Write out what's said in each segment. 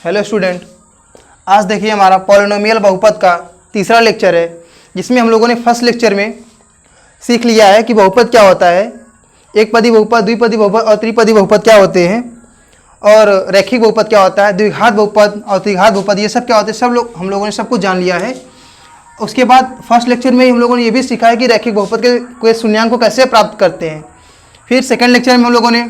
Hello student, आज देखिए हमारा पॉलिनोमियल बहुपद का तीसरा लेक्चर है, जिसमें हम लोगों ने फर्स्ट लेक्चर में सीख लिया है कि बहुपद क्या होता है, एक पदी बहुपद, द्विपदी बहुपद और त्रिपदी बहुपद क्या होते हैं, और रैखिक बहुपद क्या होता है, द्विघात बहुपद और त्रिघात बहुपद ये सब क्या होते हैं, हम लोगों ने सब कुछ जान लिया है। उसके बाद फर्स्ट लेक्चर में हम लोगों ने ये भी सीखा है कि रैखिक बहुपद के शून्यांक को कैसे प्राप्त करते हैं। फिर सेकेंड लेक्चर में हम लोगों ने,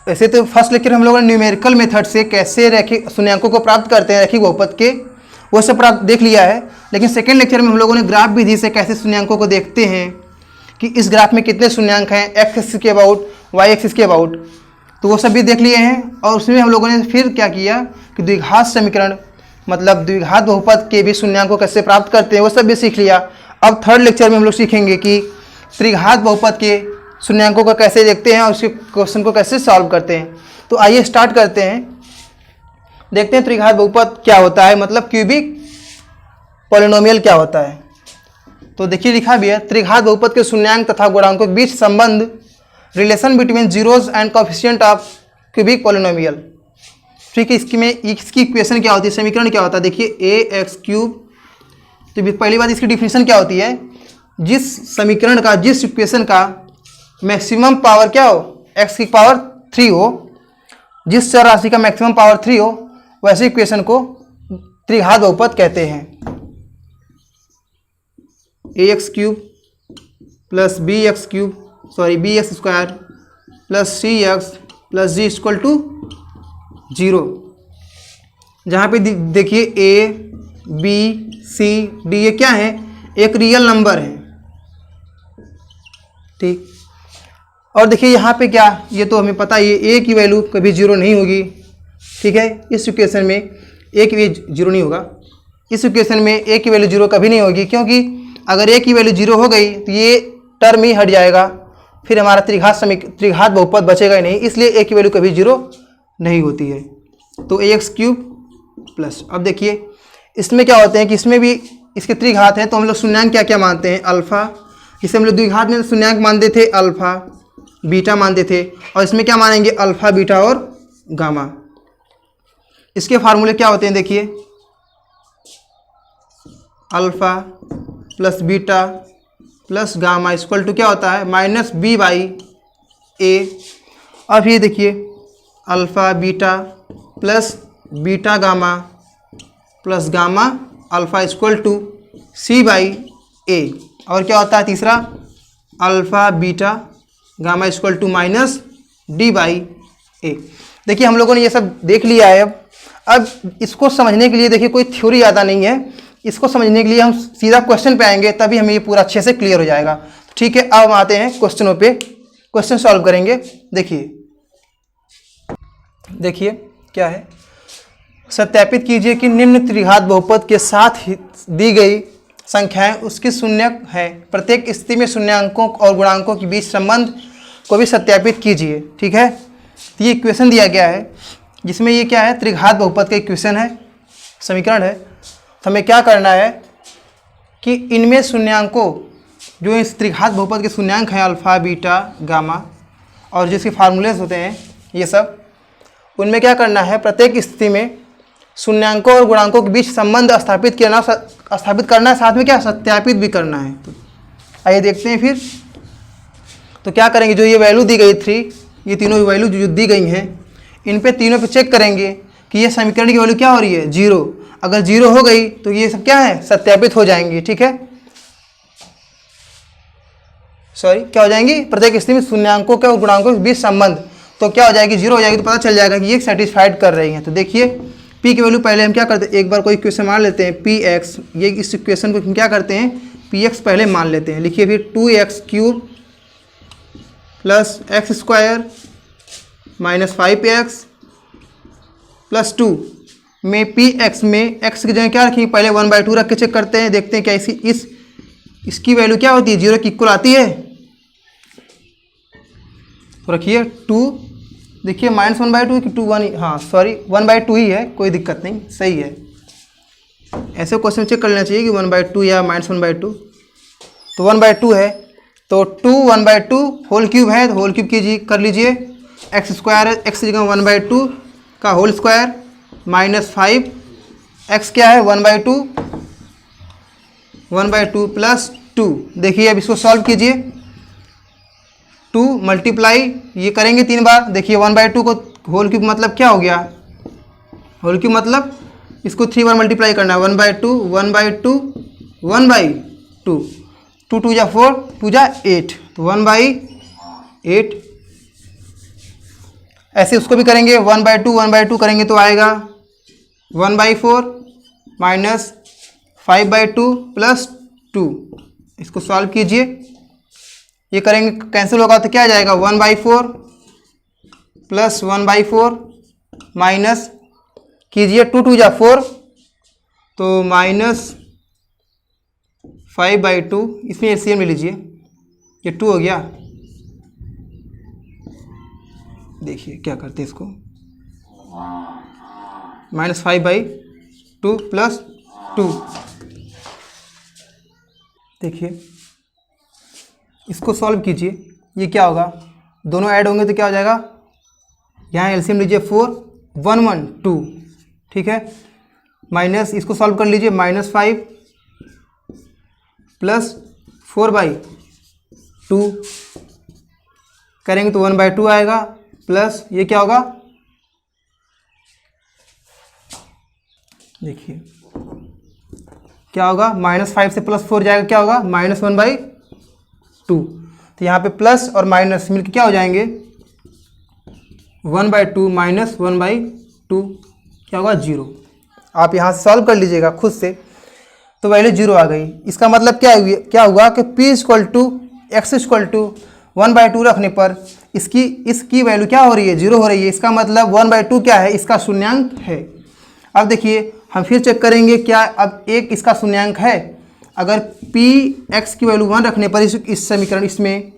वैसे तो फर्स्ट लेक्चर हम लोगों ने न्यूमेरिकल मेथड से कैसे रैखिक शून्यांकों को प्राप्त करते हैं रैखिक बहुपद के, वो सब प्राप्त देख लिया है। लेकिन सेकेंड लेक्चर में हम लोगों ने ग्राफ विधि से कैसे शून्यांकों को देखते हैं कि इस ग्राफ में कितने शून्यांक हैं, एक्स एक्सिस के अबाउट, वाई एक्सिस के अबाउट, तो वो सब भी देख लिए हैं। और उसमें हम लोगों ने फिर क्या किया कि द्विघात समीकरण मतलब द्विघात बहुपद के भी शून्यांकों कैसे प्राप्त करते हैं, वो सब भी सीख लिया। अब थर्ड लेक्चर में हम लोग सीखेंगे कि त्रिघात बहुपद के शून्यांकों को कैसे देखते हैं और उसके क्वेश्चन को कैसे सॉल्व करते हैं। तो आइए स्टार्ट करते हैं, देखते हैं त्रिघात बहुपद क्या होता है, मतलब क्यूबिक पॉलिनोमियल क्या होता है। तो देखिए लिखा भी है, त्रिघात बहुपद के शून्यांक तथा गुणांकों के बीच संबंध, relation between zeros and coefficient of cubic polynomial. ठीक है, इसकी इक्वेशन क्या होती है, समीकरण क्या होता है। देखिए ए एक्स क्यूब, तो पहली बात इसकी डिफिनेशन क्या होती है, जिस समीकरण का, जिस इक्वेशन का मैक्सिमम पावर क्या हो, x की पावर 3 हो, जिस चर राशि का मैक्सिमम पावर 3 हो, वैसे इक्वेशन को त्रिघात बहुपद कहते हैं। A x cube plus b x square plus c x plus g equal to 0। जहाँ पे देखिए ए बी सी डी ये क्या है, एक रियल नंबर है। ठीक, और देखिए यहाँ पे क्या, ये तो हमें पता है ए की वैल्यू कभी 0 नहीं होगी। ठीक है, इस इक्वेशन में ए की वैल्यू 0 नहीं होगा, इस इक्वेशन में ए की वैल्यू 0 कभी नहीं होगी, क्योंकि अगर ए की वैल्यू 0 हो गई तो ये टर्म ही हट जाएगा, फिर हमारा त्रिघात बहुपद बचेगा ही नहीं, इसलिए ए की वैल्यू कभी 0 नहीं होती है। तो ए एक्स क्यूब प्लस, अब देखिए इसमें क्या होते हैं कि इसमें भी इसके त्रिघात हैं, तो हम लोग शून्यांक क्या क्या मानते हैं, अल्फ़ा, इसे हम लोग द्विघात में शून्यांक मानते थे अल्फ़ा बीटा मानते थे, और इसमें क्या मानेंगे अल्फ़ा बीटा और गामा। इसके फार्मूले क्या होते हैं, देखिए alpha plus beta plus gamma equal to क्या होता है, माइनस बी बाई ए। अब ये देखिए alpha beta plus beta gamma plus gamma alpha equal to c by a. और क्या होता है तीसरा, alpha beta gamma equal to minus d by a. देखिए हम लोगों ने ये सब देख लिया है। अब इसको समझने के लिए देखिए कोई थ्योरी ज़्यादा नहीं है, इसको समझने के लिए हम सीधा क्वेश्चन पे आएंगे, तभी हमें ये पूरा अच्छे से क्लियर हो जाएगा। ठीक है, अब हम आते हैं क्वेश्चनों पे, क्वेश्चन सॉल्व करेंगे। देखिए क्या है, सत्यापित कीजिए कि निम्न त्रिघात बहुपद के साथ ही दी गई संख्याएं उसकी शून्यक है, प्रत्येक स्थिति में शून्यांकों और गुणांकों के बीच संबंध को भी सत्यापित कीजिए। ठीक है, तो ये इक्वेशन दिया गया है, जिसमें ये क्या है, त्रिघात बहुपद का इक्वेशन है, समीकरण है। तो हमें क्या करना है कि इनमें शून्यांकों, जो इस त्रिघात बहुपद के शून्यांक हैं अल्फ़ा बीटा गामा और जिसके फार्मूलेज होते हैं ये सब, उनमें क्या करना है, प्रत्येक स्थिति में शून्यांकों और गुणांकों के बीच संबंध स्थापित करना है, साथ में क्या सत्यापित भी करना है। तो आइए देखते हैं फिर। तो क्या करेंगे, जो ये वैल्यू दी गई 3, ये तीनों वैल्यू जो दी गई हैं, इन पे तीनों पे चेक करेंगे कि ये समीकरण की वैल्यू क्या हो रही है, 0। अगर 0 हो गई तो ये सब क्या है, सत्यापित हो जाएंगी। ठीक है, क्या हो जाएंगी, प्रत्येक स्थिति में शून्यांकों के और गुणांकों के बीच संबंध, तो क्या हो जाएगी, 0 हो जाएगी, तो पता चल जाएगा कि ये सेटिस्फाइड कर रही हैं। तो देखिए p की वैल्यू पहले हम क्या करते हैं, एक बार कोई इक्वेशन मान लेते हैं पी एक्स, ये इस इक्वेशन को हम क्या करते हैं, पी एक्स पहले मान लेते हैं। लिखिए फिर 2x cube plus x square minus 5x plus 2 में पी एक्स में x की जगह क्या रखेंगे, पहले 1/2 रख के चेक करते हैं, देखते हैं क्या इसकी वैल्यू क्या होती है, 0 की इक्वल आती है। तो रखिए 2, देखिए माइनस 1/2 कि 2 1, हाँ सॉरी 1/2 ही है, कोई दिक्कत नहीं, सही है। ऐसे क्वेश्चन चेक कर लेना चाहिए कि 1/2 या माइनस 1/2। तो 1/2 है, तो 2 1/2 होल क्यूब है, तो होल क्यूब कीजिए, कर लीजिए। एक्स स्क्वायर है, एक्स की जगह 1/2 का होल स्क्वायर माइनस 5x क्या है 1/2 प्लस 2। देखिए अब इसको सॉल्व कीजिए। 2 मल्टीप्लाई ये करेंगे 3 बार। देखिए 1/2 को होल क्यूब मतलब क्या हो गया, होल क्यूब मतलब इसको 3 बार मल्टीप्लाई करना है। 1/2 1/2 1/2 2 2 जा 4 2 जा 8 तो 1/8। ऐसे उसको भी करेंगे 1/2 करेंगे तो आएगा 1/4 माइनस 5/2 प्लस 2। इसको सॉल्व कीजिए, ये करेंगे कैंसिल होगा तो क्या आ जाएगा 1/4 प्लस 1/4 माइनस कीजिए 2 2 जा 4 तो माइनस 5/2। इसमें एलसीएम ले लीजिए, ये 2 हो गया। देखिए क्या करते हैं इसको, माइनस 5/2 प्लस 2। देखिए इसको सॉल्व कीजिए, ये क्या होगा, दोनों ऐड होंगे तो क्या हो जाएगा, यहाँ एलसीएम लीजिए 4 1 1 2, ठीक है। माइनस इसको सॉल्व कर लीजिए, -5 प्लस 4/2 करेंगे तो 1/2 आएगा प्लस ये क्या होगा, देखिए क्या होगा, -5 से +4 जाएगा क्या होगा -1/2। तो यहाँ पे प्लस और माइनस मिलकर क्या हो जाएंगे 1/2 माइनस 1/2 क्या होगा 0। आप यहाँ से सॉल्व कर लीजिएगा खुद से, तो वैल्यू 0 आ गई। इसका मतलब क्या हुआ कि p = x = 1/2 रखने पर इसकी वैल्यू क्या हो रही है 0 हो रही है। इसका मतलब 1/2 क्या है, इसका शून्यांक है। अब देखिए हम फिर चेक करेंगे क्या अब एक इसका शून्यांक है। अगर p x की वैल्यू 1 रखने पर इस समीकरण इसमें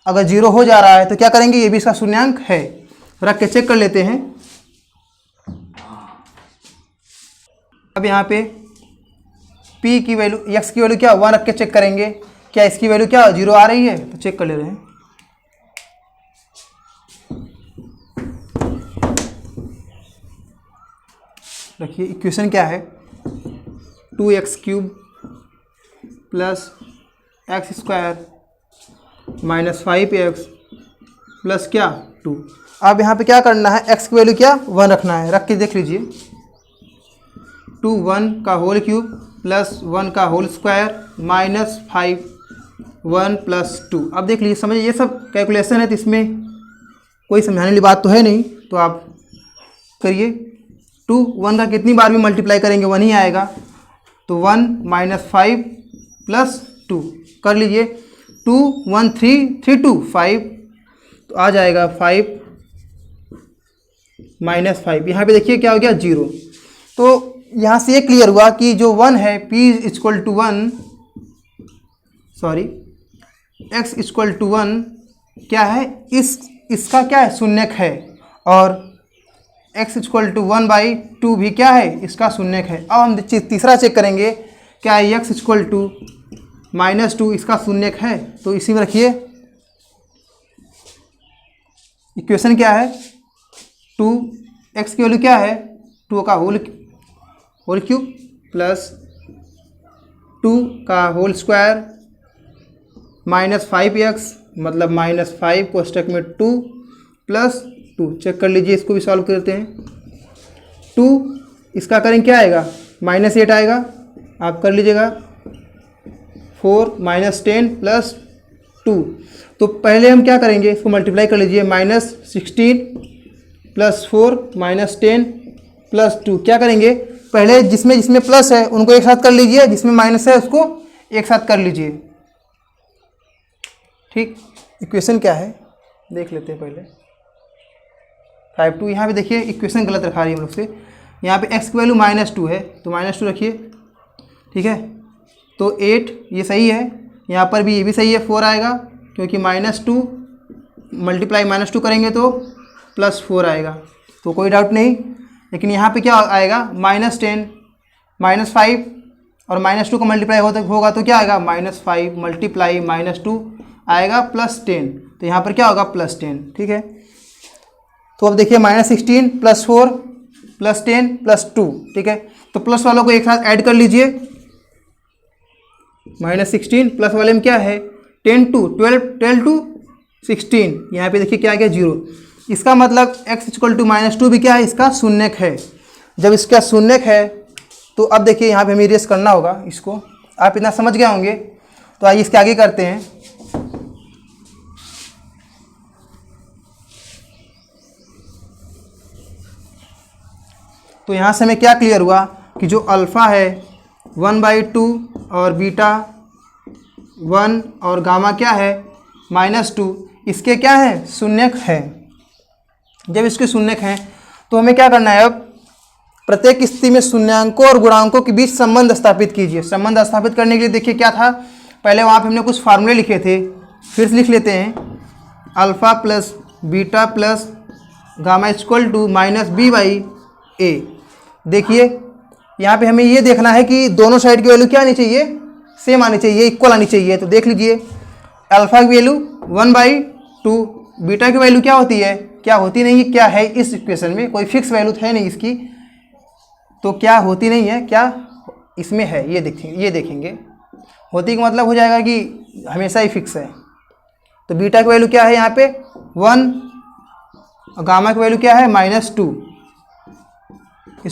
अगर 0 हो जा रहा है तो क्या करेंगे, ये भी इसका शून्यांक है। रख के चेक कर लेते हैं। अब यहाँ पे p की वैल्यू x की वैल्यू क्या 1 रख के चेक करेंगे, क्या इसकी वैल्यू क्या 0 आ रही है, तो चेक कर ले रहे हैं। देखिए इक्वेशन क्या है, 2x³ plus x² minus 5x plus क्या 2। अब यहाँ पे क्या करना है, x की वैल्यू क्या 1 रखना है। रख के देख लीजिए, 2 1 का होल क्यूब प्लस 1 का होल स्क्वायर माइनस 5 1 प्लस 2। अब देख लीजिए, समझिए ये सब कैलकुलेशन है तो इसमें कोई समझाने वाली बात तो है नहीं, तो आप करिए। 2 1 का कितनी बार भी मल्टीप्लाई करेंगे 1 ही आएगा, तो 1 - 5 प्लस 2 कर लीजिए। 2 1 3 3 2 5 तो आ जाएगा 5 - 5। यहाँ पे देखिए क्या हो गया 0। तो यहाँ से ये क्लियर हुआ कि जो 1 है p = 1 सॉरी x = 1 क्या है, इसका क्या है शून्यक है, और x = 1/2 भी क्या है, इसका शून्यक है। अब हम तीसरा चेक करेंगे, क्या x = -2 इसका शून्यक है, तो इसी में रखिए। इक्वेशन क्या है, 2x की वैल्यू क्या है 2 का होल क्यूब प्लस 2 का होल स्क्वायर माइनस 5x मतलब -5 कोष्टक में 2 प्लस 2। चेक कर लीजिए, इसको भी सॉल्व करते हैं। 2 इसका करेंगे क्या आएगा -8 आएगा, आप कर लीजिएगा। 4 - 10 प्लस 2। तो पहले हम क्या करेंगे, इसको मल्टीप्लाई कर लीजिए। -16 प्लस 4 - 10 प्लस 2 क्या करेंगे, पहले जिसमें प्लस है उनको एक साथ कर लीजिए, जिसमें माइनस है उसको एक साथ कर लीजिए। ठीक, इक्वेशन क्या है देख लेते हैं पहले। 5 2 यहाँ पे देखिए इक्वेशन गलत रखा रही है हम लोग से। यहाँ पे x की वैल्यू -2 है तो -2 रखिए, ठीक है। तो 8 ये सही है, यहाँ पर भी ये भी सही है, 4 आएगा क्योंकि -2 मल्टीप्लाई -2 करेंगे तो +4 आएगा, तो कोई डाउट नहीं। लेकिन यहाँ पे क्या आएगा -10 -5 और -2 का मल्टीप्लाई होगा तो क्या आएगा -5 मल्टीप्लाई -2 आएगा +10, तो यहाँ पर क्या होगा +10, ठीक है। तो अब देखिए -16 + 4 प्लस 10 प्लस 2, ठीक है। तो प्लस वालों को एक साथ ऐड कर लीजिए, -16 प्लस वाले में क्या है 10 टू 12 टू 16, यहाँ पे देखिए क्या आ गया 0। इसका मतलब x = -2 भी क्या है, इसका शून्यक है। जब इसका शून्यक है तो अब देखिए यहाँ पे हमें इरेज करना होगा इसको, आप इतना समझ गए होंगे। तो आइए इसके आगे करते हैं। तो यहाँ से हमें क्या क्लियर हुआ कि जो अल्फ़ा है 1/2 और बीटा 1 और गामा क्या है -2, इसके क्या है शून्यक है। जब इसके शून्यक हैं तो हमें क्या करना है, अब प्रत्येक स्थिति में शून्यांकों और गुणांकों के बीच संबंध स्थापित कीजिए। संबंध स्थापित करने के लिए देखिए क्या था, पहले वहाँ पे हमने कुछ फार्मूले लिखे थे, फिर से लिख लेते हैं। Alpha plus beta plus gamma = -b/a। देखिए यहाँ पे हमें ये देखना है कि दोनों साइड की वैल्यू क्या आनी चाहिए, सेम आनी चाहिए, इक्वल आनी चाहिए। तो देख लीजिए अल्फ़ा की वैल्यू 1/2, बीटा की वैल्यू क्या होती है, क्या होती नहीं है, क्या है इस इक्वेशन में कोई फिक्स वैल्यू है नहीं इसकी, तो क्या होती नहीं है, क्या इसमें है, ये देखेंगे। होती का मतलब हो जाएगा कि हमेशा ही फिक्स है। तो बीटा की वैल्यू क्या है यहाँ पे 1 और गामा की वैल्यू क्या है -2 =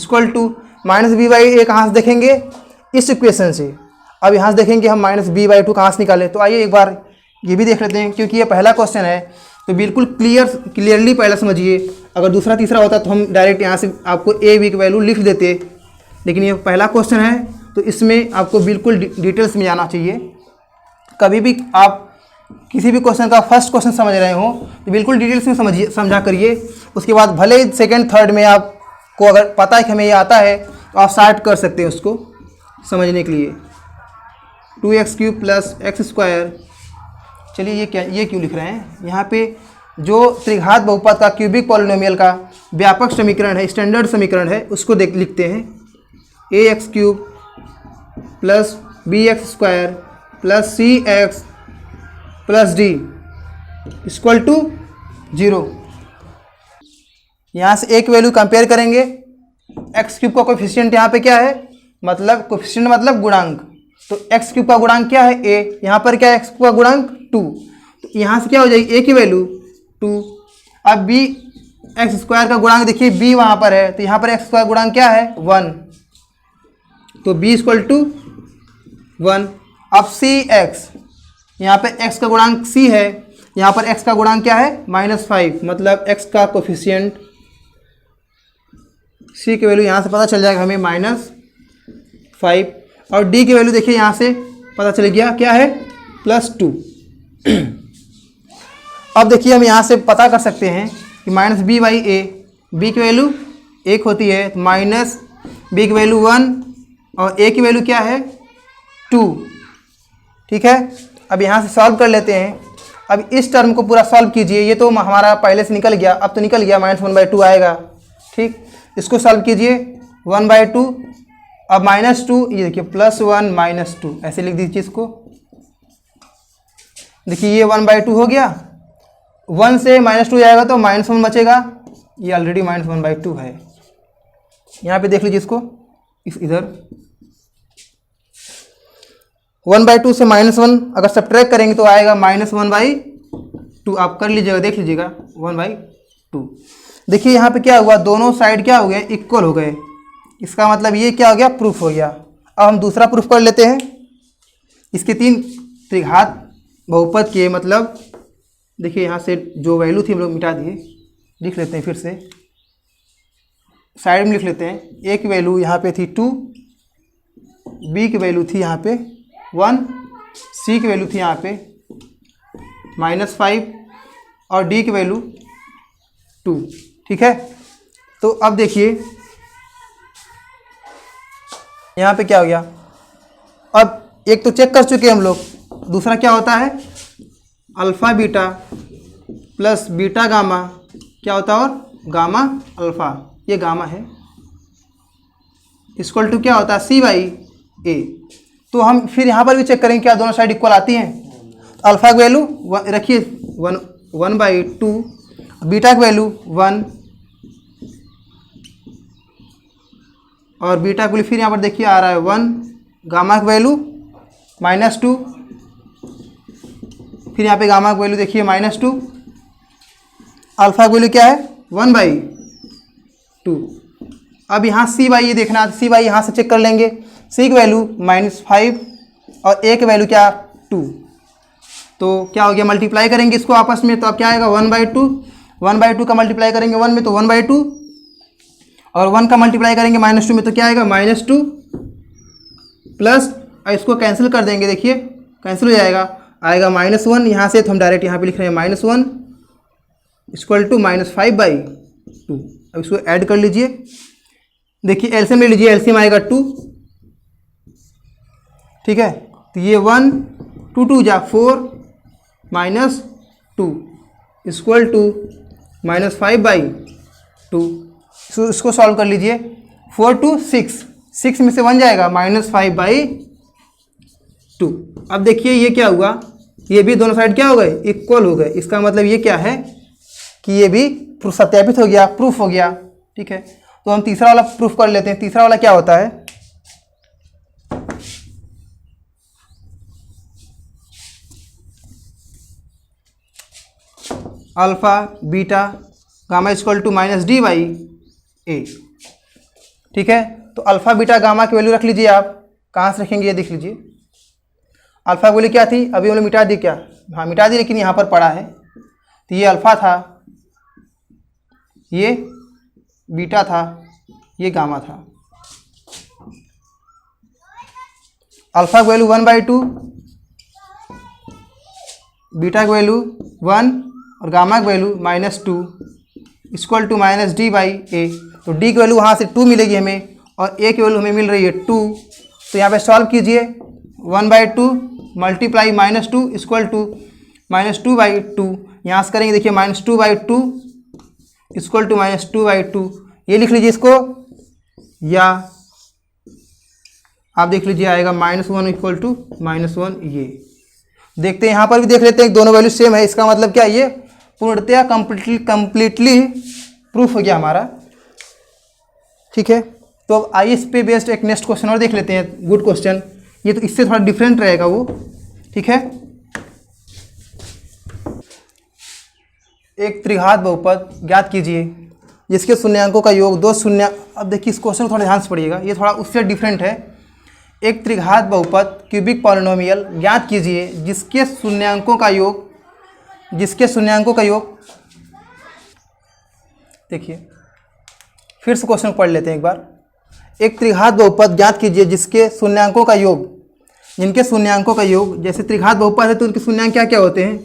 -b/a। कहाँ से देखेंगे, इस इक्वेशन से। अब यहाँ से देखेंगे हम -b/2 कहाँ से निकालें। तो आइए एक बार ये भी देख लेते हैं, क्योंकि ये पहला क्वेश्चन है तो बिल्कुल क्लियरली पहला समझिए। अगर दूसरा तीसरा होता तो हम डायरेक्ट यहाँ से आपको a b की वैल्यू लिख देते, लेकिन ये पहला क्वेश्चन है तो इसमें आपको बिल्कुल डिटेल्स में जाना चाहिए। कभी भी आप किसी भी क्वेश्चन का फर्स्ट क्वेश्चन समझ रहे हो तो बिल्कुल डिटेल्स में समझा करिए। उसके बाद भले ही सेकेंड थर्ड में आपको अगर पता है कि हमें ये आता है तो आप स्टार्ट कर सकते हैं उसको समझने के लिए। 2x³ + x²। चलिए ये क्यों लिख रहे हैं, यहाँ पे जो त्रिघात बहुपद का क्यूबिक पॉलिनोमियल का व्यापक समीकरण है, स्टैंडर्ड समीकरण है, उसको लिखते हैं। ax³ + bx² + cx + d = 0। यहाँ से एक वैल्यू कंपेयर करेंगे। x³ का कोफिशिएंट यहाँ पे क्या है, मतलब कोफिशिएंट मतलब गुणांक, तो x³ का गुणांक क्या है a, यहाँ पर क्या है x³ का गुणांक 2, तो यहाँ से क्या हो जाएगी a की वैल्यू 2। अब bx² का गुणांक देखिए b वहाँ पर है, तो यहाँ पर x² गुणांक क्या है 1, तो b = 1। अब cx, यहाँ पे x का गुणांक c है, यहाँ पर x का गुणांक क्या है -5, मतलब x का कोफिशिएंट c की वैल्यू यहाँ से पता चल जाएगा हमें -5। और d की वैल्यू देखिए यहाँ से पता चल गया क्या है +2। अब देखिए हम यहाँ से पता कर सकते हैं कि -b/a, b की वैल्यू 1 होती है, तो -b की वैल्यू 1 और a की वैल्यू क्या है 2, ठीक है। अब यहाँ से सॉल्व कर लेते हैं। अब इस टर्म को पूरा सॉल्व कीजिए, ये तो हमारा पहले से निकल गया, अब तो निकल गया -1/2 आएगा, ठीक। इसको सॉल्व कीजिए 1/2, अब -2, ये देखिए +1 -2 ऐसे लिख दीजिए इसको। देखिए ये 1/2 हो गया, 1 से -2 जाएगा तो -1 बचेगा, ये ऑलरेडी -1/2 है। यहाँ पे देख लीजिए इसको, इधर 1/2 से -1 अगर सब्ट्रैक्ट करेंगे तो आएगा -1/2। आप कर लीजिएगा, देख लीजिएगा 1/2। देखिए यहाँ पे क्या हुआ, दोनों साइड क्या हो गए इक्वल हो गए, इसका मतलब ये क्या हो गया प्रूफ हो गया। अब हम दूसरा प्रूफ कर लेते हैं। इसके 3 त्रिघात बहुपद के मतलब देखिए यहाँ से जो वैल्यू थी हम लोग मिटा दिए, लिख लेते हैं फिर से साइड में लिख लेते हैं। a की वैल्यू यहाँ पे थी 2, b की वैल्यू थी यहाँ पे 1, c की वैल्यू थी यहाँ पे -5 और d की वैल्यू 2, ठीक है। तो अब देखिए यहाँ पे क्या हो गया, अब एक तो चेक कर चुके हम लोग, दूसरा क्या होता है alpha beta plus beta gamma क्या होता है, और गामा अल्फ़ा, ये गामा है, = क्या होता है c/a। तो हम फिर यहाँ पर भी चेक करेंगे क्या दोनों साइड इक्वल आती हैं। तो अल्फ़ा की वैल्यू रखिए 1/2, बीटा की वैल्यू 1, और बीटा का वैल्यू फिर यहाँ पर देखिए आ रहा है 1, गामा का वैल्यू -2, फिर यहाँ पे गामा का वैल्यू देखिए -2, अल्फा का वैल्यू क्या है 1/2। अब यहाँ सी बाई ये देखना है, सी बाई यहाँ से चेक कर लेंगे। सी की वैल्यू -5 और ए की वैल्यू क्या 2, तो क्या हो गया, मल्टीप्लाई करेंगे इसको आपस में, तो अब क्या आएगा 1/2, 1/2 का मल्टीप्लाई करेंगे 1 में तो 1/2, और 1 का मल्टीप्लाई करेंगे -2 में तो क्या आएगा -2 प्लस, इसको कैंसिल कर देंगे, देखिए कैंसिल हो जाएगा, आएगा -1 यहाँ से, तो हम डायरेक्ट यहाँ पे लिख रहे हैं -1 इक्वल टू -5/2। अब इसको ऐड कर लीजिए, देखिए एलसीएम ले लीजिए, एलसीएम आएगा 2, ठीक है, तो ये 1 2 2 जा 4 -2 इक्वल टू -5/2। इसको सॉल्व कर लीजिए, 4 2 6, 6 में से 1 जाएगा -5/2। अब देखिए ये क्या हुआ, ये भी दोनों साइड क्या हो गए, इक्वल हो गए। इसका मतलब ये क्या है कि ये भी सत्यापित हो गया, प्रूफ हो गया, ठीक है। तो हम तीसरा वाला प्रूफ कर लेते हैं। तीसरा वाला क्या होता है, alpha beta gamma equal to -d/a, ठीक है। तो अल्फा बीटा गामा की वैल्यू रख लीजिए आप, कहाँ से रखेंगे ये देख लीजिए। अल्फा की वैल्यू क्या थी, अभी हमने मिटा दी क्या, हाँ मिटा दी, लेकिन यहाँ पर पड़ा है, तो ये अल्फा था, ये बीटा था, ये गामा था। अल्फा की वैल्यू 1/2, बीटा की वैल्यू 1 और गामा की वैल्यू -2 इक्वल टू -d/a। तो d की वैल्यू वहाँ से 2 मिलेगी हमें, और a की वैल्यू हमें मिल रही है 2। तो यहाँ पे सॉल्व कीजिए, 1/2 मल्टीप्लाई -2 इक्वल टू -2/2। यहाँ से करेंगे, देखिए -2/2 इक्वल टू -2/2, ये लिख लीजिए इसको, या आप देख लीजिए आएगा -1 इक्वल टू -1। ये देखते हैं, यहाँ पर भी देख लेते हैं, दोनों वैल्यू सेम है। इसका मतलब क्या, ये पूर्णतया कंप्लीटली प्रूफ हो गया हमारा, ठीक है। तो अब आइए इस पे बेस्ड एक नेक्स्ट क्वेश्चन और देख लेते हैं, गुड क्वेश्चन। ये तो इससे थोड़ा डिफरेंट रहेगा वो, ठीक है। एक त्रिघात बहुपद ज्ञात कीजिए जिसके शून्यांकों का योग दो शून्य। अब देखिए इस क्वेश्चन को थोड़ा ध्यान से पढ़िएगा, ये थोड़ा उससे डिफरेंट है। एक त्रिघात बहुपद क्यूबिक पॉलिनोमियल ज्ञात कीजिए जिसके शून्यांकों का योग देखिए फिर से क्वेश्चन पढ़ लेते हैं एक बार। एक त्रिघात बहुपद ज्ञात कीजिए जिसके शून्यांकों का योग, जिनके शून्यांकों का योग, जैसे त्रिघात बहुपद है तो उनके शून्यांक क्या क्या होते हैं,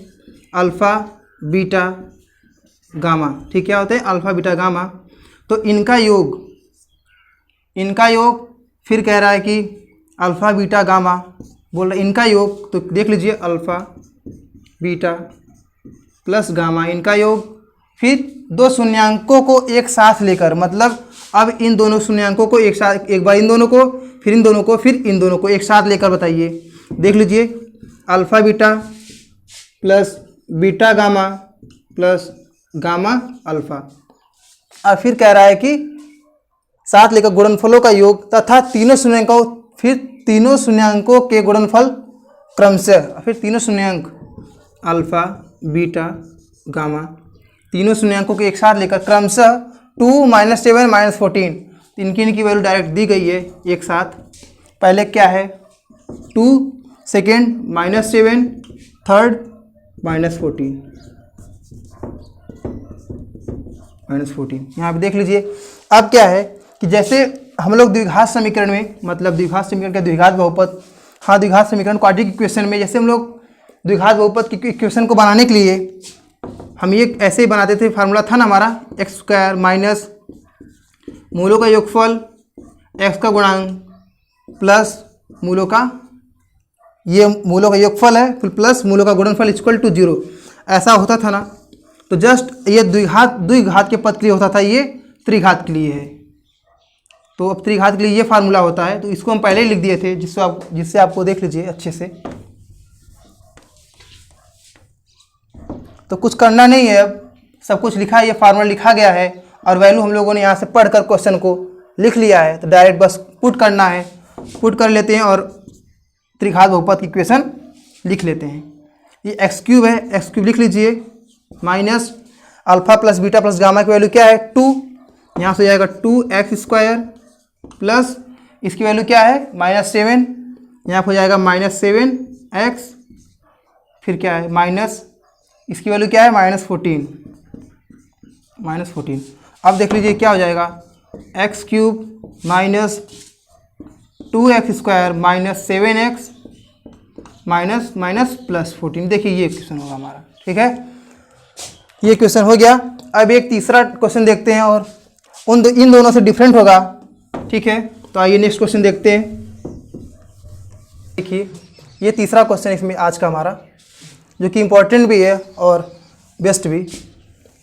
अल्फा बीटा गामा, ठीक, क्या होते हैं, अल्फा बीटा गामा। तो इनका योग फिर कह रहा है कि अल्फा बीटा गामा, बोल रहा है इनका योग, तो देख लीजिए अल्फा बीटा प्लस गामा, इनका योग, फिर दो शून्यांकों को एक साथ लेकर, मतलब अब इन दोनों शून्यांकों को एक साथ, एक बार इन दोनों को, फिर इन दोनों को, फिर इन दोनों को एक साथ लेकर बताइए। देख लीजिए alpha beta plus beta gamma plus gamma alpha, और फिर कह रहा है कि साथ लेकर गुणनफलों का योग तथा तीनों शून्यांकों के गुणनफल क्रमशः, फिर तीनों शून्यांक अल्फा बीटा गामा, तीनों शून्यांकों के एक साथ लेकर क्रमशः 2 -7 -14, इनकी वैल्यू डायरेक्ट दी गई है एक साथ। पहले क्या है 2, सेकेंड -7, थर्ड -14 यहाँ पे देख लीजिए। अब क्या है कि जैसे हम लोग द्विघात समीकरण में, मतलब द्विघात समीकरण का द्विघात बहुपद, हाँ द्विघात समीकरण क्वाड्रेटिक इक्वेशन में, जैसे हम लोग द्विघात बहुपद की इक्वेशन को बनाने के लिए हम ये ऐसे ही बनाते थे, फार्मूला था ना हमारा x² माइनस मूलों का योगफल x का गुणांक प्लस मूलों का, ये मूलों का योगफल है, फिर प्लस मूलों का गुणनफल इक्वल टू 0, ऐसा होता था ना। तो जस्ट ये द्विघात के पद के लिए होता था, ये त्रिघात के लिए है। तो अब त्रिघात के लिए ये फार्मूला होता है, तो इसको हम पहले ही लिख दिए थे, जिससे आपको देख लीजिए अच्छे से। तो कुछ करना नहीं है, अब सब कुछ लिखा है, ये फार्मूला लिखा गया है, और वैल्यू हम लोगों ने यहाँ से पढ़कर क्वेश्चन को लिख लिया है तो डायरेक्ट बस पुट करना है, पुट कर लेते हैं और त्रिघात बहुपद की इक्वेशन लिख लेते हैं। ये एक्स क्यूब है, एक्स क्यूब लिख लीजिए, minus alpha plus beta plus gamma की वैल्यू क्या है 2, यहाँ से हो जाएगा 2x² प्लस इसकी वैल्यू क्या है -7, यहाँ पर हो जाएगा -7x, फिर क्या है माइनस इसकी वैल्यू क्या है -14। अब देख लीजिए क्या हो जाएगा x cube minus 2x² minus 7x minus minus plus 14। देखिए ये क्वेश्चन होगा हमारा, ठीक है, ये क्वेश्चन हो गया। अब एक तीसरा क्वेश्चन देखते हैं और इन दोनों से डिफरेंट होगा, ठीक है। तो आइए नेक्स्ट क्वेश्चन देखते हैं। देखिए ये तीसरा क्वेश्चन इसमें आज का हमारा, जो कि इम्पोर्टेंट भी है और बेस्ट भी।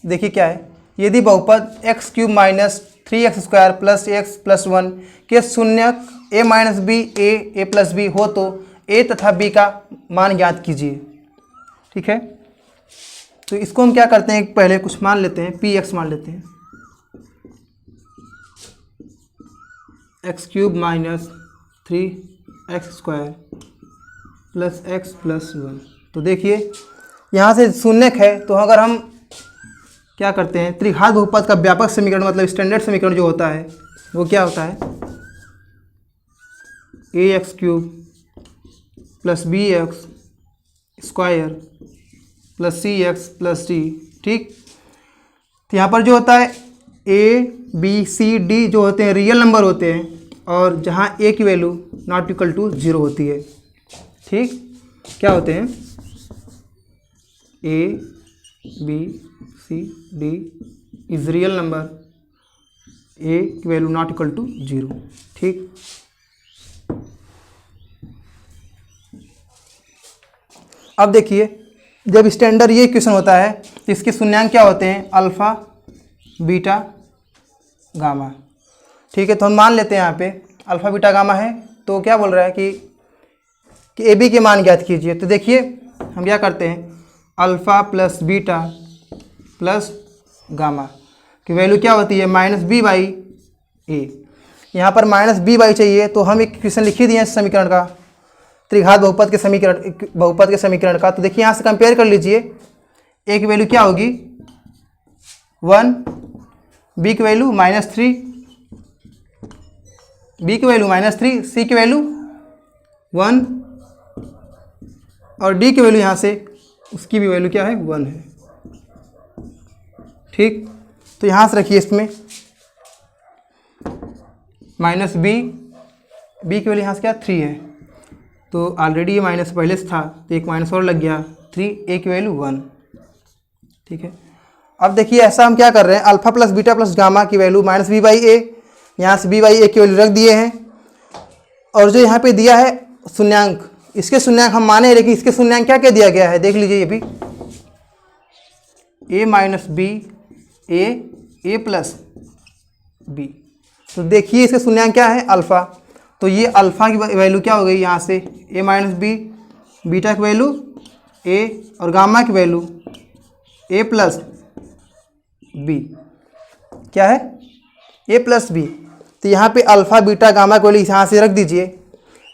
देखिए क्या है, यदि बहुपद x cube minus 3x² plus x plus 1 के शून्यक a minus b a plus b हो तो a तथा b का मान ज्ञात कीजिए, ठीक है। तो इसको हम क्या करते हैं, पहले कुछ मान लेते हैं, px मान लेते हैं, x cube minus 3x² plus x plus 1। तो देखिए यहाँ से शून्यक है, तो अगर हम क्या करते हैं, त्रिघात बहुपद का व्यापक समीकरण मतलब स्टैंडर्ड समीकरण जो होता है वो क्या होता है, ax³ plus bx² plus cx plus d, ठीक। तो यहाँ पर जो होता है a b c d जो होते हैं रियल नंबर होते हैं, और जहाँ a की वैल्यू नॉट इक्वल टू 0 होती है, ठीक। क्या होते हैं a b c d is real number, a की वैल्यू नॉट इक्वल टू 0, ठीक। अब देखिए जब स्टैंडर्ड ये क्वेश्चन होता है तो इसके शून्यांक क्या होते हैं, अल्फ़ा बीटा गामा, ठीक है। तो हम मान लेते हैं यहाँ पे अल्फ़ा बीटा गामा है, तो क्या बोल रहा है कि ए बी के मान ज्ञात कीजिए। तो देखिए हम क्या करते हैं, alpha plus beta plus gamma की वैल्यू क्या होती है -b/a। यहाँ पर -b/, चाहिए तो हम एक क्वेश्चन लिख ही दिए इस समीकरण का, त्रिघात बहुपद के समीकरण का। तो देखिए यहाँ से कंपेयर कर लीजिए, a की वैल्यू क्या होगी 1, b की वैल्यू -3, b की वैल्यू -3, c की वैल्यू 1 और d की वैल्यू यहाँ से उसकी भी वैल्यू क्या है 1 है, ठीक। तो यहाँ से रखिए इसमें -b की वैल्यू यहाँ से क्या 3 है, तो ऑलरेडी ये माइनस पहले से था तो एक माइनस और लग गया 3, a की वैल्यू 1, ठीक है। अब देखिए ऐसा हम क्या कर रहे हैं, alpha plus beta plus gamma की वैल्यू -b/a, यहाँ से b/a की वैल्यू रख दिए हैं, और जो यहाँ पे दिया है शून्यांक, इसके शून्यांक हम माने, लेकिन इसके शून्यांक क्या क्या दिया गया है देख लीजिए, ये भी a minus b a plus b। तो देखिए इसके शून्यांक क्या है अल्फ़ा, तो ये अल्फ़ा की वैल्यू क्या हो गई यहाँ से a माइनस b, बीटा की वैल्यू a और गामा की वैल्यू a प्लस b, क्या है a प्लस b। तो यहाँ पे अल्फ़ा बीटा गामा की वैल्यू यहाँ से रख दीजिए।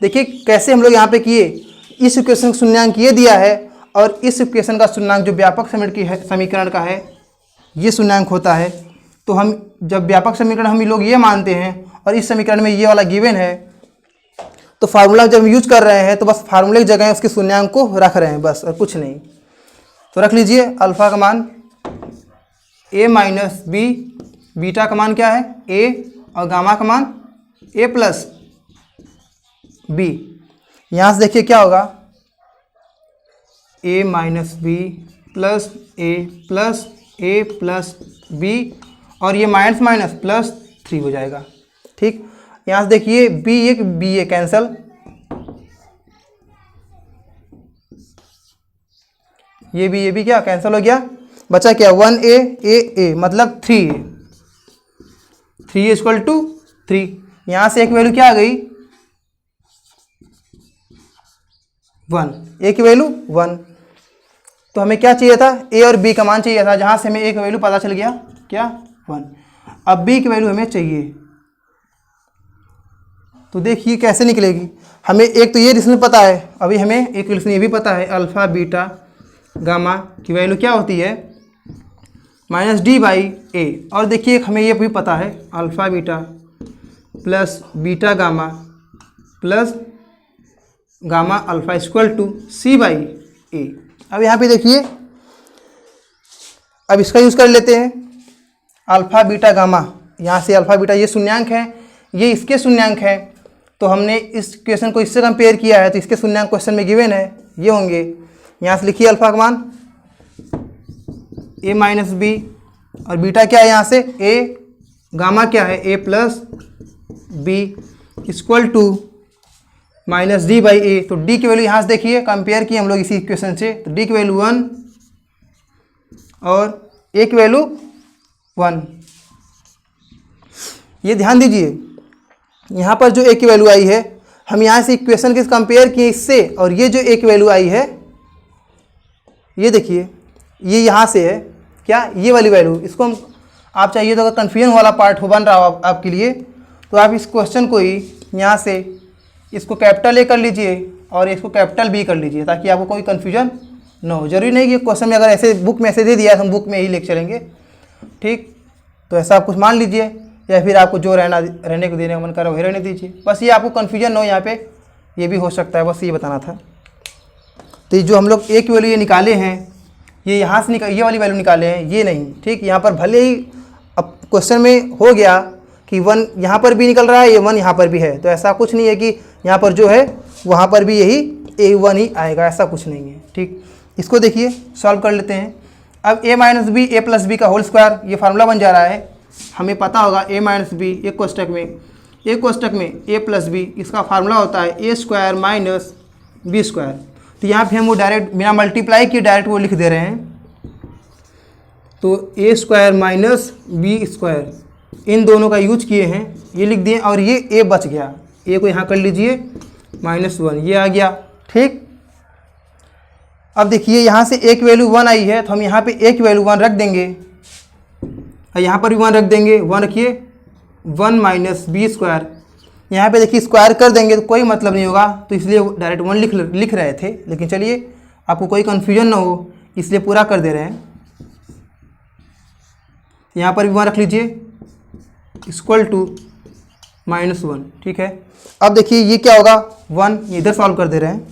देखिए कैसे हम लोग यहाँ पे किए, इस इक्वेशन का शून्यांक ये दिया है और इस इक्वेशन का शून्यांक जो व्यापक समीकरण का है ये शून्यांक होता है। तो हम जब व्यापक समीकरण हम लोग ये मानते हैं और इस समीकरण में ये वाला गिवन है, तो फार्मूला जब यूज कर रहे हैं तो बस फार्मूले की जगह उसके शून्यांक को रख रहे हैं बस, और कुछ नहीं। तो रख लीजिए अल्फ़ा का मान a माइनस b, बीटा का मान क्या है a और गामा का मान a प्लस b। यहाँ से देखिए क्या होगा a minus b plus a plus b, और ये माइनस माइनस प्लस 3 हो जाएगा, ठीक। यहाँ से देखिए b कैंसल, ये भी क्या कैंसिल हो गया, बचा क्या 1a मतलब 3a, 3 इक्वल टू 3। यहाँ से एक वैल्यू क्या आ गई 1, a की वैल्यू 1। तो हमें क्या चाहिए था, a और b का मान चाहिए था, जहाँ से हमें a की वैल्यू पता चल गया क्या 1। अब b की वैल्यू हमें चाहिए, तो देखिए कैसे निकलेगी। हमें एक तो ये रिलेशन पता है, अभी हमें एक रिलेशन ये भी पता है, अल्फ़ा बीटा गामा की वैल्यू क्या होती है -d/a। और देखिए हमें ये भी पता है alpha beta plus beta gamma plus gamma alpha =c/a। अब यहाँ पे देखिए, अब इसका यूज़ कर लेते हैं, अल्फ़ा बीटा गामा, यहाँ से अल्फ़ा बीटा ये शून्यांक है, ये इसके शून्यांक है, तो हमने इस क्वेश्चन को इससे कंपेयर किया है, तो इसके शून्यांक क्वेश्चन में गिवन है, ये होंगे। यहाँ से लिखिए अल्फ़ा का मान a - b, और बीटा क्या है यहाँ से a, गामा क्या है a + b = -d/a। तो d की वैल्यू यहाँ से देखिए, कंपेयर किए हम लोग इसी इक्वेशन से, तो d की वैल्यू 1 और a की वैल्यू 1। ये ध्यान दीजिए, यहाँ पर जो a की वैल्यू आई है, हम यहाँ से इक्वेशन के कंपेयर किए इससे, और ये जो a की वैल्यू आई है, ये देखिए ये यहाँ से है क्या, ये वाली वैल्यू। इसको हम, आप चाहिए तो अगर कन्फ्यूजन वाला पार्ट हो बन रहा हो आपके लिए, तो आप इस क्वेश्चन को ही यहाँ से इसको कैपिटल A कर लीजिए और इसको कैपिटल B कर लीजिए, ताकि आपको कोई कन्फ्यूजन ना हो। जरूरी नहीं कि क्वेश्चन में अगर ऐसे बुक में ऐसे दे दिया है तो हम बुक में ही लिख चलेंगे, ठीक। तो ऐसा आप कुछ मान लीजिए, या फिर आपको जो रहने को देने का मन कर रहा है वही रहने दीजिए, बस ये आपको कन्फ्यूजन ना हो यहाँ पे, ये भी हो सकता है, बस ये बताना था। तो जो हम लोग a की वैल्यू ये निकाले हैं, ये यहाँ से ये वाली वैल्यू निकाले हैं, ये नहीं, ठीक। यहाँ पर भले ही अब क्वेश्चन में हो गया कि 1 यहाँ पर भी निकल रहा है, ये 1 यहाँ पर भी है, तो ऐसा कुछ नहीं है कि यहाँ पर जो है वहाँ पर भी यही a1 ही आएगा, ऐसा कुछ नहीं है, ठीक। इसको देखिए सॉल्व कर लेते हैं। अब a - b a + b का होल स्क्वायर, ये फार्मूला बन जा रहा है, हमें पता होगा a - b एक कोष्टक में a + b, इसका फार्मूला होता है a² - b²। तो यहाँ पे हम वो डायरेक्ट बिना मल्टीप्लाई किए डायरेक्ट वो लिख दे रहे हैं, तो a² - b², इन दोनों का यूज किए हैं, ये लिख दिए, और ये a बच गया, a को यहाँ कर लीजिए -1, ये आ गया, ठीक। अब देखिए यहाँ से a की वैल्यू 1 आई है, तो हम यहाँ पे a की वैल्यू 1 रख देंगे, और यहाँ पर भी 1 रख देंगे, 1 रखिए 1 - b²। यहाँ पे देखिए स्क्वायर कर देंगे तो कोई मतलब नहीं होगा, तो इसलिए डायरेक्ट 1 लिख रहे थे, लेकिन चलिए आपको कोई कन्फ्यूजन ना हो इसलिए पूरा कर दे रहे हैं। यहाँ पर भी 1 रख लीजिए = -1, ठीक है। अब देखिए ये क्या होगा, 1, ये इधर सॉल्व कर दे रहे हैं,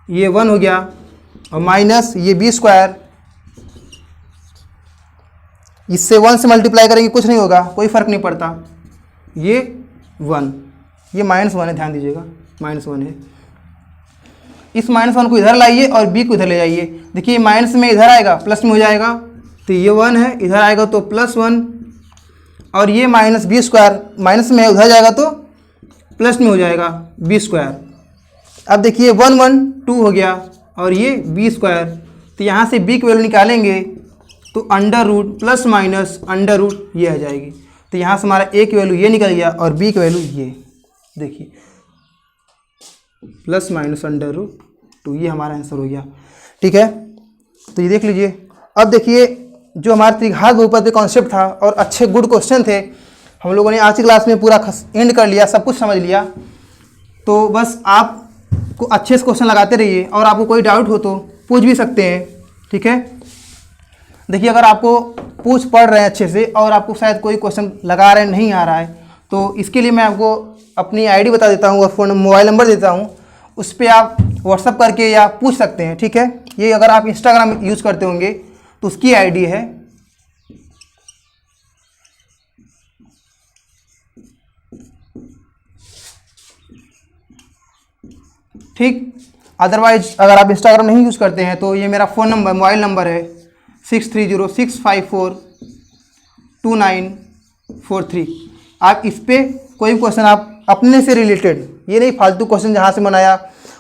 ये 1 हो गया, और माइनस ये b², इससे 1 से मल्टीप्लाई करेंगे कुछ नहीं होगा, कोई फर्क नहीं पड़ता, ये 1, ये -1 है, ध्यान दीजिएगा -1 है। इस -1 को इधर लाइए और b को इधर ले जाइए, देखिए माइनस में इधर आएगा प्लस में हो जाएगा, तो ये 1 है, इधर आएगा तो +1, और ये -b², माइनस में है, उधर जाएगा तो प्लस में हो जाएगा b²। अब देखिए 1 1 2 हो गया, और ये b², तो यहाँ से b की वैल्यू निकालेंगे तो √ ± √ ये आ जाएगी, तो यहाँ से हमारा a की वैल्यू ये निकल गया और b की वैल्यू ये, देखिए ±√2, ये हमारा आंसर हो गया, ठीक है। तो ये देख लीजिए। अब देखिए जो हमारा त्रिघात बहुपद पे कॉन्सेप्ट था और अच्छे गुड क्वेश्चन थे, हम लोगों ने आज की क्लास में पूरा एंड कर लिया, सब कुछ समझ लिया। तो बस आपको अच्छे से क्वेश्चन लगाते रहिए, और आपको कोई डाउट हो तो पूछ भी सकते हैं, ठीक है। देखिए अगर आपको पढ़ रहे हैं अच्छे से और आपको शायद कोई क्वेश्चन लगा रहे नहीं आ रहा है, तो इसके लिए मैं आपको अपनी आईडी बता देता हूँ और मोबाइल नंबर देता हूँ, उस पर आप व्हाट्सअप करके या पूछ सकते हैं, ठीक है। ये अगर आप इंस्टाग्राम यूज़ करते होंगे तो उसकी आईडी है ठीक। अदरवाइज अगर आप इंस्टाग्राम नहीं यूज़ करते हैं तो ये मेरा फ़ोन नंबर, मोबाइल नंबर है 6306542943। आप इस पर कोई भी क्वेश्चन आप अपने से रिलेटेड, ये नहीं फालतू क्वेश्चन जहाँ से बनाया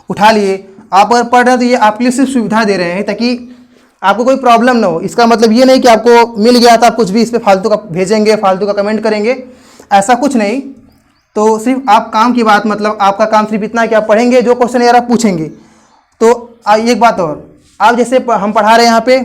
उठा लिए, आप अगर पढ़ रहे हैं तो ये आपके लिए सिर्फ सुविधा दे रहे हैं ताकि आपको कोई प्रॉब्लम ना हो। इसका मतलब ये नहीं कि आपको मिल गया तो आप कुछ भी इस पर फालतू का भेजेंगे, फालतू का कमेंट करेंगे, ऐसा कुछ नहीं। तो सिर्फ आप काम की बात, मतलब आपका काम सिर्फ इतना कि आप पढ़ेंगे, जो क्वेश्चन यार आप पूछेंगे। तो एक बात और, आप जैसे हम पढ़ा रहे हैं यहाँ पे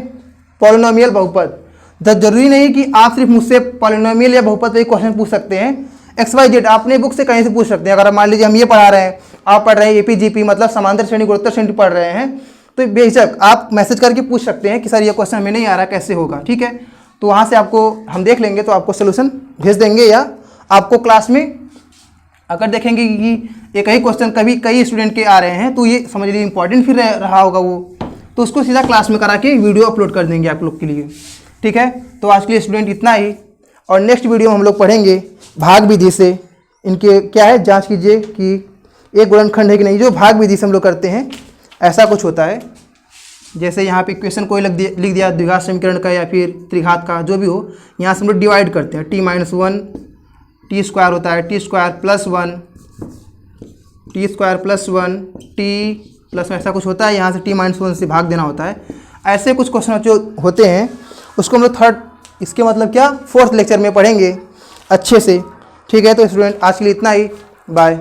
पॉलिनोमियल बहुपद, जरूरी नहीं कि आप सिर्फ मुझसे पॉलिनोमियल या बहुपद पे क्वेश्चन पूछ सकते हैं। XYZ आपने बुक से कहीं से पूछ सकते हैं। अगर मान लीजिए हम ये पढ़ा रहे हैं, आप पढ़ रहे हैं APGP मतलब समांतर श्रेणी गुणोत्तर श्रेणी पढ़ रहे हैं, तो बेशक आप मैसेज करके पूछ सकते हैं कि सर ये क्वेश्चन हमें नहीं आ रहा, कैसे होगा, ठीक है। तो वहाँ से आपको हम देख लेंगे, तो आपको सोल्यूशन भेज देंगे, या आपको क्लास में अगर देखेंगे कि एक ही क्वेश्चन कभी कई स्टूडेंट के आ रहे हैं, तो ये समझ लीजिए इंपॉर्टेंट फिर रहा होगा वो, तो उसको सीधा क्लास में करा के वीडियो अपलोड कर देंगे आप लोग के लिए, ठीक है। तो आज के लिए स्टूडेंट इतना ही, और नेक्स्ट वीडियो में हम लोग पढ़ेंगे भाग विधि से इनके क्या है, जांच कीजिए कि एक गुणनखंड है कि नहीं। जो भाग विधि से हम लोग करते हैं ऐसा कुछ होता है, जैसे यहाँ पे इक्वेशन कोई लिख दिया द्विघात समीकरण का या फिर त्रिघात का, जो भी हो, यहाँ से हम लोग डिवाइड करते हैं। t-1 टी स्क्वायर होता है, T square plus 1 T plus ऐसा कुछ होता है, यहाँ से t-1 से भाग देना होता है। ऐसे कुछ क्वेश्चन जो होते हैं उसको हम लोग इसके मतलब क्या 4th लेक्चर में पढ़ेंगे अच्छे से, ठीक है। तो स्टूडेंट आज के लिए इतना ही, बाय।